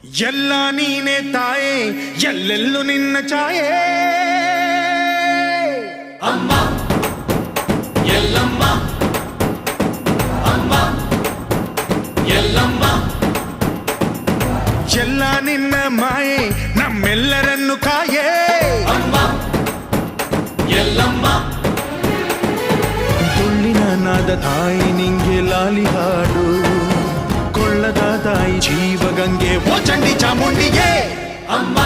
ಎಲ್ಲ ನೀನೆ ತಾಯೇ ಎಲ್ಲೆಲ್ಲೂ ನಿನ್ನ ಛಾಯೆ ಅಮ್ಮ ಎಲ್ಲಮ್ಮ ಅಮ್ಮ ಎಲ್ಲಮ್ಮ ಎಲ್ಲ ನಿನ್ನ ಮಾಯೆ ನಮ್ಮೆಲ್ಲರನ್ನು ಕಾಯೇ ಅಮ್ಮ ಎಲ್ಲಮ್ಮ ತುಳ್ಳಿನ ನಾದ ತಾಯಿ ನಿಂಗೆ ಲಾಲಿ ಹಾಡು ಕೊಳ್ಳದ ತಾಯಿ ಜೀವಗಂಗೆ ಓ ಚಂಡಿ ಚಾಮುಂಡಿಗೆ ಅಮ್ಮ